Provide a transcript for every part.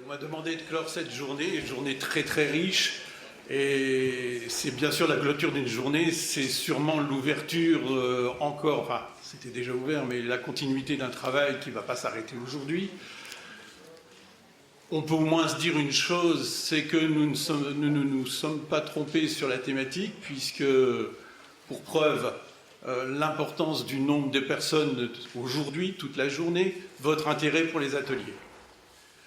On m'a demandé de clore cette journée, une journée très très riche. Et c'est bien sûr la clôture d'une journée, c'est sûrement l'ouverture encore, enfin c'était déjà ouvert, mais la continuité d'un travail qui ne va pas s'arrêter aujourd'hui. On peut au moins se dire une chose, c'est que nous ne nous sommes pas trompés sur la thématique, puisque, pour preuve, l'importance du nombre de personnes aujourd'hui, toute la journée, votre intérêt pour les ateliers.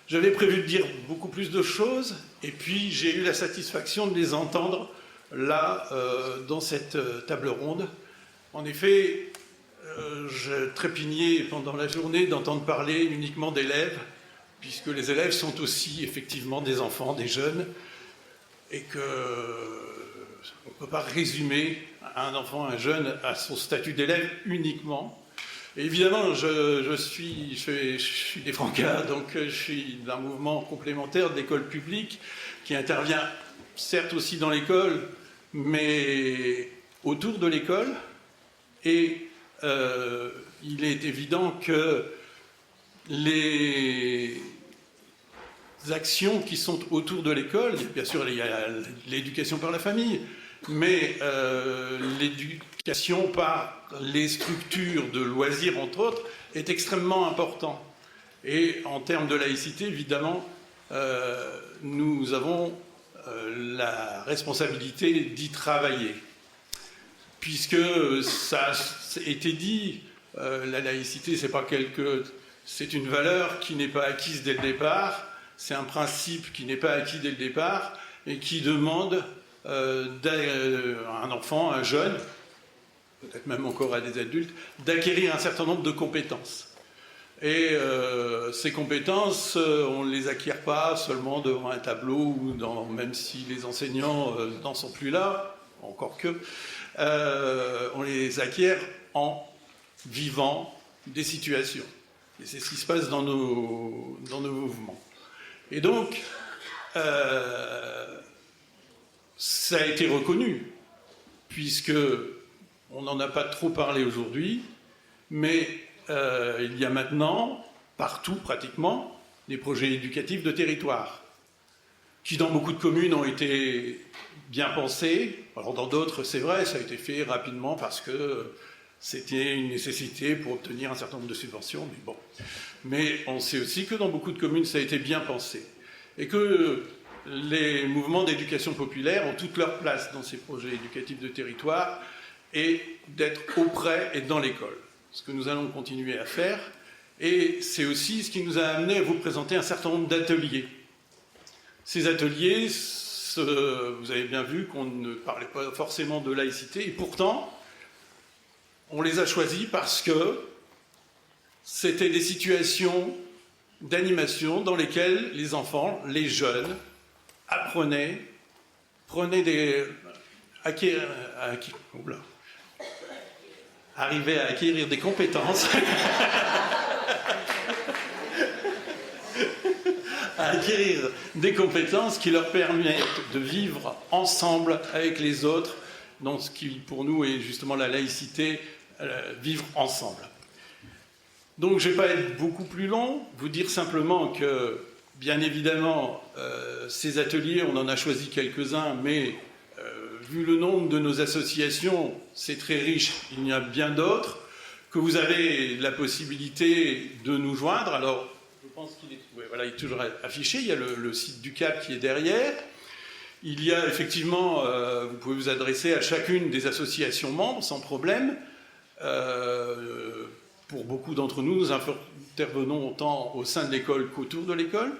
J'avais prévu de dire beaucoup plus de choses, et puis j'ai eu la satisfaction de les entendre là, dans cette table ronde. En effet, je trépignais pendant la journée d'entendre parler uniquement d'élèves, puisque les élèves sont aussi effectivement des enfants, des jeunes, et qu'on ne peut pas résumer un enfant, un jeune, à son statut d'élève uniquement. Et évidemment, je suis des Francas, donc je suis d'un mouvement complémentaire de l'école publique qui intervient certes aussi dans l'école, mais autour de l'école. Et il est évident que les actions qui sont autour de l'école, bien sûr il y a l'éducation par la famille, mais l'éducation par les structures de loisirs, entre autres, est extrêmement important. Et en termes de laïcité, évidemment, nous avons la responsabilité d'y travailler. Puisque ça a été dit, la laïcité, c'est une valeur qui n'est pas acquise dès le départ, c'est un principe qui n'est pas acquis dès le départ, et qui demande à un enfant, un jeune, peut-être même encore à des adultes, d'acquérir un certain nombre de compétences. Et ces compétences, on ne les acquiert pas seulement devant un tableau, ou même si les enseignants n'en sont plus là, encore que, on les acquiert en vivant des situations. Et c'est ce qui se passe dans nos mouvements. Et donc, ça a été reconnu, puisque on n'en a pas trop parlé aujourd'hui, mais il y a maintenant, partout pratiquement, des projets éducatifs de territoire, qui dans beaucoup de communes ont été bien pensés. Alors dans d'autres, c'est vrai, ça a été fait rapidement parce que c'était une nécessité pour obtenir un certain nombre de subventions, mais bon. Mais on sait aussi que dans beaucoup de communes, ça a été bien pensé. Et que les mouvements d'éducation populaire ont toute leur place dans ces projets éducatifs de territoire et d'être auprès et dans l'école. Ce que nous allons continuer à faire. Et c'est aussi ce qui nous a amené à vous présenter un certain nombre d'ateliers. Ces ateliers, vous avez bien vu qu'on ne parlait pas forcément de laïcité, et pourtant, on les a choisis parce que c'était des situations d'animation dans lesquelles les enfants, les jeunes, apprenaient, arrivaient à acquérir des compétences, qui leur permettent de vivre ensemble avec les autres, dans ce qui, pour nous, est justement la laïcité, vivre ensemble. Donc, je ne vais pas être beaucoup plus long, vous dire simplement que, bien évidemment, ces ateliers, on en a choisi quelques-uns, mais vu le nombre de nos associations, c'est très riche, il y en a bien d'autres, que vous avez la possibilité de nous joindre. Alors, je pense qu'il est toujours affiché, il y a le site du CAP qui est derrière. Il y a effectivement, vous pouvez vous adresser à chacune des associations membres sans problème. Pour beaucoup d'entre nous, nous intervenons autant au sein de l'école qu'autour de l'école.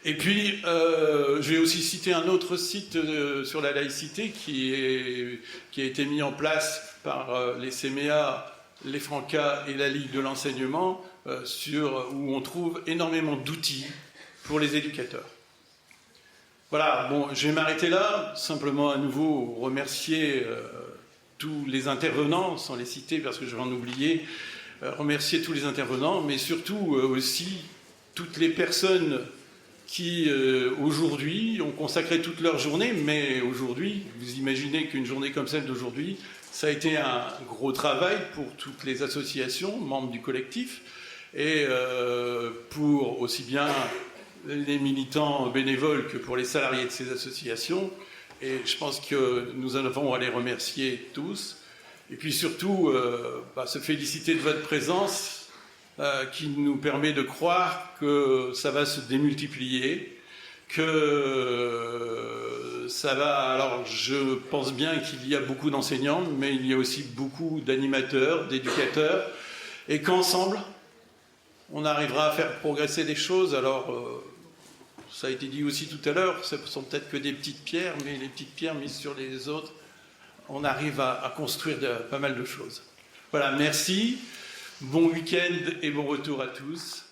Et puis, je vais aussi citer un autre site sur la laïcité qui a été mis en place par les CMEA, les Francas et la Ligue de l'enseignement, où on trouve énormément d'outils pour les éducateurs. Voilà, bon, je vais m'arrêter là, simplement à nouveau remercier tous les intervenants, sans les citer parce que je vais en oublier, remercier tous les intervenants, mais surtout aussi toutes les personnes qui aujourd'hui ont consacré toute leur journée, mais aujourd'hui, vous imaginez qu'une journée comme celle d'aujourd'hui, ça a été un gros travail pour toutes les associations, membres du collectif, et pour aussi bien les militants bénévoles que pour les salariés de ces associations. Et je pense que nous allons les remercier tous. Et puis surtout, se féliciter de votre présence qui nous permet de croire que ça va se démultiplier, que ça va... Alors, je pense bien qu'il y a beaucoup d'enseignants, mais il y a aussi beaucoup d'animateurs, d'éducateurs, et qu'ensemble, on arrivera à faire progresser des choses. Alors, ça a été dit aussi tout à l'heure, ce ne sont peut-être que des petites pierres, mais les petites pierres mises sur les autres, on arrive à construire pas mal de choses. Voilà, merci, bon week-end et bon retour à tous.